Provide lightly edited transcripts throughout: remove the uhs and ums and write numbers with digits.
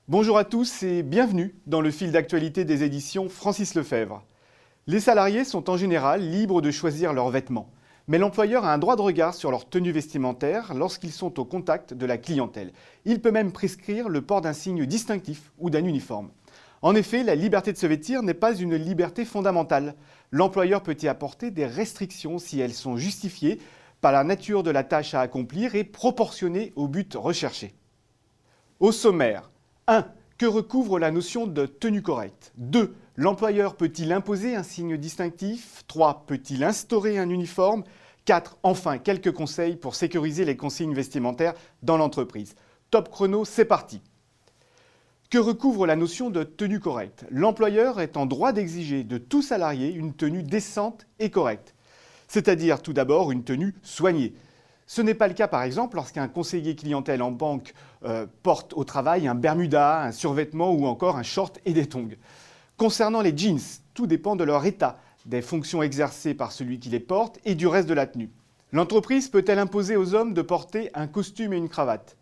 Bonjour à tous et bienvenue dans le fil d'actualité des éditions Francis Lefebvre. Les salariés sont en général libres de choisir leurs vêtements, mais l'employeur a un droit de regard sur leur tenue vestimentaire lorsqu'ils sont au contact de la clientèle. Il peut même prescrire le port d'un signe distinctif ou d'un uniforme. En effet, la liberté de se vêtir n'est pas une liberté fondamentale. L'employeur peut y apporter des restrictions si elles sont justifiées par la nature de la tâche à accomplir et proportionnées au but recherché. Au sommaire, 1. Que recouvre la notion de tenue correcte ? 2. L'employeur peut-il imposer un signe distinctif ? 3. Peut-il instaurer un uniforme ? 4. Enfin, quelques conseils pour sécuriser les consignes vestimentaires dans l'entreprise. Top chrono, c'est parti. Que recouvre la notion de tenue correcte ? L'employeur est en droit d'exiger de tout salarié une tenue décente et correcte. C'est-à-dire tout d'abord une tenue soignée. Ce n'est pas le cas par exemple lorsqu'un conseiller clientèle en banque porte au travail un bermuda, un survêtement ou encore un short et des tongs. Concernant les jeans, tout dépend de leur état, des fonctions exercées par celui qui les porte et du reste de la tenue. L'entreprise peut-elle imposer aux hommes de porter un costume et une cravate ?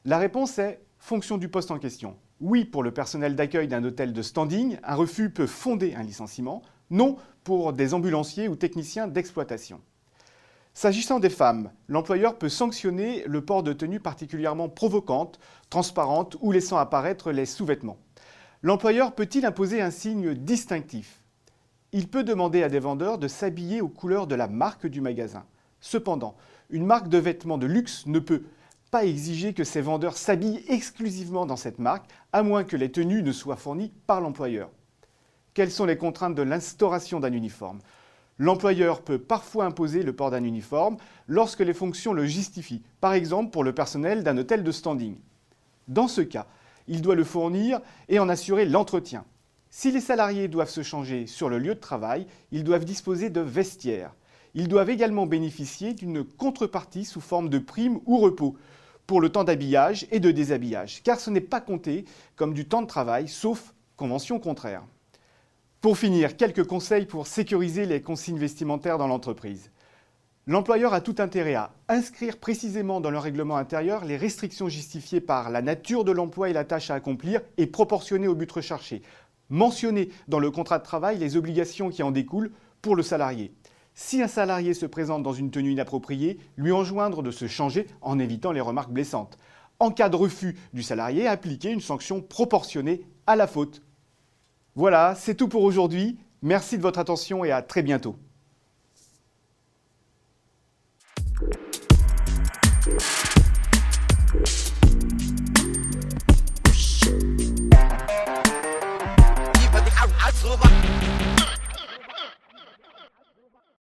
La réponse est fonction du poste en question. Oui pour le personnel d'accueil d'un hôtel de standing, un refus peut fonder un licenciement. Non pour des ambulanciers ou techniciens d'exploitation. S'agissant des femmes, l'employeur peut sanctionner le port de tenues particulièrement provocantes, transparentes ou laissant apparaître les sous-vêtements. L'employeur peut-il imposer un signe distinctif ? Il peut demander à des vendeurs de s'habiller aux couleurs de la marque du magasin. Cependant, une marque de vêtements de luxe ne peut pas exiger que ses vendeurs s'habillent exclusivement dans cette marque, à moins que les tenues ne soient fournies par l'employeur. Quelles sont les contraintes de l'instauration d'un uniforme ? L'employeur peut parfois imposer le port d'un uniforme lorsque les fonctions le justifient, par exemple pour le personnel d'un hôtel de standing. Dans ce cas, il doit le fournir et en assurer l'entretien. Si les salariés doivent se changer sur le lieu de travail, ils doivent disposer de vestiaires. Ils doivent également bénéficier d'une contrepartie sous forme de prime ou repos pour le temps d'habillage et de déshabillage, car ce n'est pas compté comme du temps de travail, sauf convention contraire. Pour finir, quelques conseils pour sécuriser les consignes vestimentaires dans l'entreprise. L'employeur a tout intérêt à inscrire précisément dans le règlement intérieur les restrictions justifiées par la nature de l'emploi et la tâche à accomplir et proportionnées au but recherché. Mentionner dans le contrat de travail les obligations qui en découlent pour le salarié. Si un salarié se présente dans une tenue inappropriée, lui enjoindre de se changer en évitant les remarques blessantes. En cas de refus du salarié, appliquer une sanction proportionnée à la faute. Voilà, c'est tout pour aujourd'hui. Merci de votre attention et à très bientôt.